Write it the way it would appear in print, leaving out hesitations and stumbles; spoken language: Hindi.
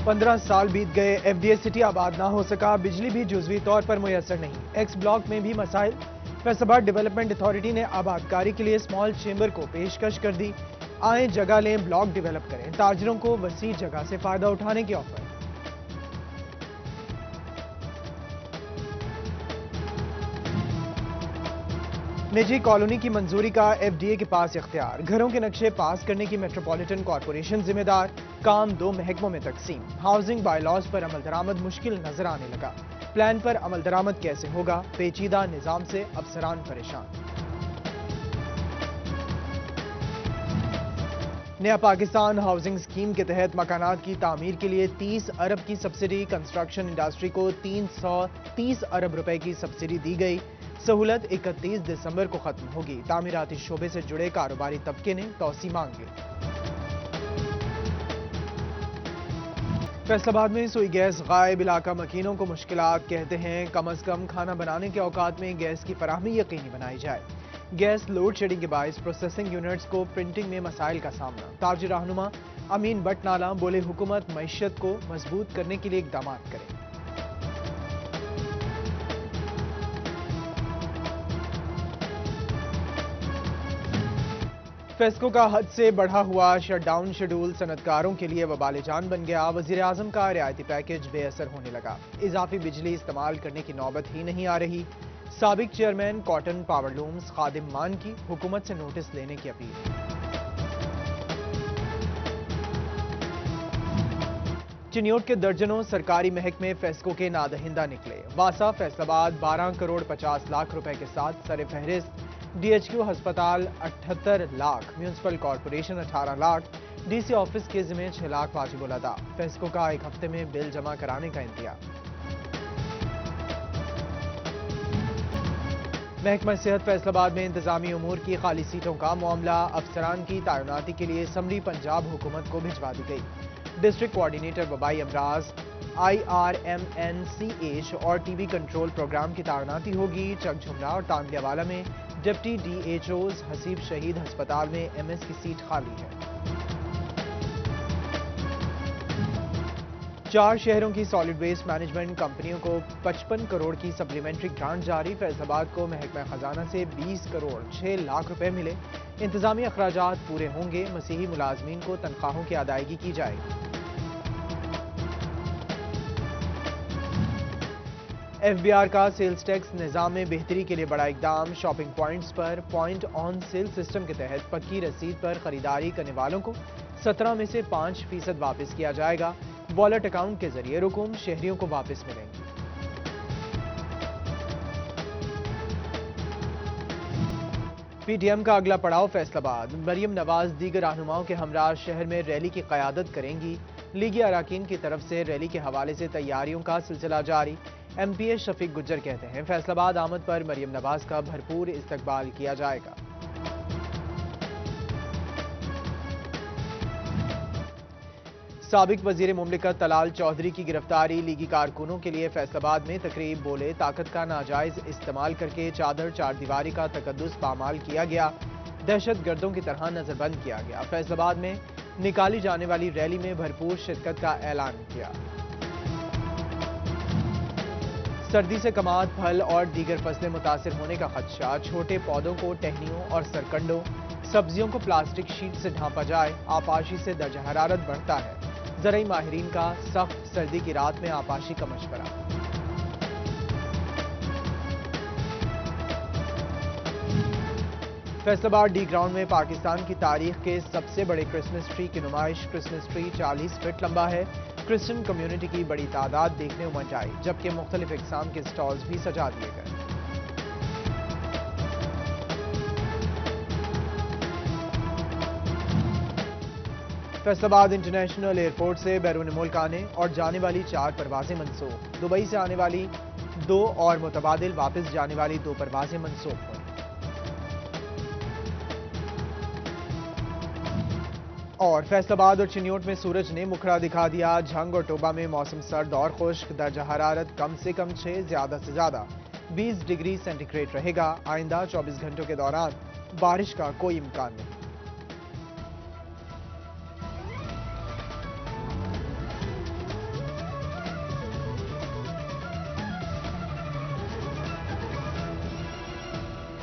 15 साल बीत गए, एफडीए सिटी आबाद ना हो सका, बिजली भी जुजवी तौर पर मुयसर नहीं। एक्स ब्लॉक में भी मसाइल। फैसलाबाद डेवलपमेंट अथॉरिटी ने आबादकारी के लिए स्मॉल चेंबर को पेशकश कर दी। आए जगह लें, ब्लॉक डेवलप करें। ताजरों को वसी जगह से फायदा उठाने की ऑफर। निजी कॉलोनी की मंजूरी का एफडीए के पास इख्तियार। घरों के नक्शे पास करने की मेट्रोपॉलिटन कॉरपोरेशन जिम्मेदार। काम 2 महकमों में तकसीम। हाउसिंग बायलॉज पर अमल दरामद मुश्किल नजर आने लगा। प्लान पर अमल दरामद कैसे होगा? पेचीदा निजाम से अफसरान परेशान। नया पाकिस्तान हाउसिंग स्कीम के तहत मकानात की तामीर के लिए 30 अरब की सब्सिडी। कंस्ट्रक्शन इंडस्ट्री को 330 अरब रुपए की सब्सिडी दी गई। सहूलत 31 दिसंबर को खत्म होगी। तामीराती शोबे से जुड़े कारोबारी तबके ने तौसी मांग ली। फैसलाबाद में सुई गैस गायब। इलाका मकीनों को मुश्किलात। कहते हैं कम अज कम खाना बनाने के औकात में गैस की फराहमी यकीनी बनाई जाए। गैस लोड शेडिंग के बायस प्रोसेसिंग यूनिट्स को प्रिंटिंग में मसाइल का सामना। ताजी रहनुमा अमीन बट नाला बोले, हुकूमत मईशत को मजबूत करने के लिए इकदाम करे। फेस्को का हद से बढ़ा हुआ शटडाउन शेड्यूल सनतकारों के लिए वबाले जान बन गया। वजीर आजम का रियायती पैकेज बेअसर होने लगा। इजाफी बिजली इस्तेमाल करने की नौबत ही नहीं आ रही। साबिक चेयरमैन कॉटन पावरलूम्स खादिम मान की हुकूमत से नोटिस लेने की अपील। चिन्योट के दर्जनों सरकारी महकमे फेस्को के नादहिंदा निकले। वासा फैसलाबाद 12 करोड़ 50 लाख रुपए के साथ सरे फहरिस्त। डीएचक्यू अस्पताल 78 lakh, municipal corporation 18 lakh, DC office के जिम्मे 6 लाख वाजिबुल अदा। फेस्को का एक हफ्ते में बिल जमा कराने का इंतजाम। महकमा सेहत फैसलाबाद में इंतजामी उमूर की खाली सीटों का मामला। अफसरान की तैनाती के लिए समरी पंजाब हुकूमत को भिजवा दी गई। डिस्ट्रिक्ट कोऑर्डिनेटर वबाई अमराज, IRMNCH और टीबी कंट्रोल प्रोग्राम की तैनाती होगी। चकझुमरा और तांदियावाला में डिप्टी DHOs। हसीब शहीद अस्पताल में MS की सीट खाली है। 4 शहरों की सॉलिड वेस्ट मैनेजमेंट कंपनियों को 55 करोड़ की सप्लीमेंट्री ग्रांट जारी। फैसलाबाद को महकमा खजाना से 20 करोड़ 6 लाख रुपए मिले। इंतजामी अखराजात पूरे होंगे। मसीही मुलाजमीन को तनख्वाहों की अदायगी की जाएगी। FBR का सेल्स टैक्स निजाम में बेहतरी के लिए बड़ा इकदाम। शॉपिंग पॉइंट्स पर पॉइंट ऑन सेल सिस्टम के तहत पक्की रसीद पर खरीदारी करने वालों को 17 में से 5% वापस किया जाएगा। वॉलेट अकाउंट के जरिए रकूम शहरियों को वापस मिलेंगी। PTM का अगला पड़ाव फैसलाबाद। मरियम नवाज दीगर रहनुमाओं के हमरा शहर में रैली की क़यादत करेंगी। लीगी अराकीन की तरफ से रैली के हवाले से तैयारियों का सिलसिला जारी। MPA शफीक गुज्जर कहते हैं फैसलाबाद आमद पर मरियम नवाज का भरपूर इस्तकबाल किया जाएगा। साबिक वजीर मुमलिकत तलाल चौधरी की गिरफ्तारी। लीगी कारकुनों के लिए फैसलाबाद में तकरीब। बोले, ताकत का नाजायज इस्तेमाल करके चादर चारदीवारी का तकद्दुस पामाल किया गया। दहशत गर्दों की तरह नजरबंद किया गया। फैसलाबाद में निकाली जाने वाली रैली में भरपूर शिरकत का ऐलान किया। सर्दी से कमाद, फल और दीगर फसलें मुतासिर होने का खदशा। छोटे पौधों को टहनियों और सरकंडों, सब्जियों को प्लास्टिक शीट से ढांपा जाए। आपाशी से दर्जा हरारत बढ़ता है। ज़राई माहिरीन का सख्त सर्दी की रात में आपाशी का मशवरा। फैसलाबाद डी ग्राउंड में पाकिस्तान की तारीख के सबसे बड़े क्रिसमस ट्री की नुमाइश। क्रिसमस ट्री 40 फीट लंबा है। क्रिश्चियन कम्युनिटी की बड़ी तादाद देखने उमड़ आई, जबकि मुख्तलिफ इकसाम के स्टॉल्स भी सजा दिए गए। फैसलाबाद इंटरनेशनल एयरपोर्ट से बैरून मुल्क आने और जाने वाली 4 परवाजें मनसूख। दुबई से आने वाली 2 और मुतबादिल वापस जाने वाली 2 परवाजें मनसूख हुई। और फैसलाबाद और चिन्योट में सूरज ने मुखड़ा दिखा दिया। झंग और टोबा में मौसम सर्द और खुश्क। दर्जा हरारत कम से कम 6, ज्यादा से ज्यादा 20 डिग्री सेंटीग्रेड रहेगा। आइंदा 24 घंटों के दौरान बारिश का कोई इम्कान नहीं।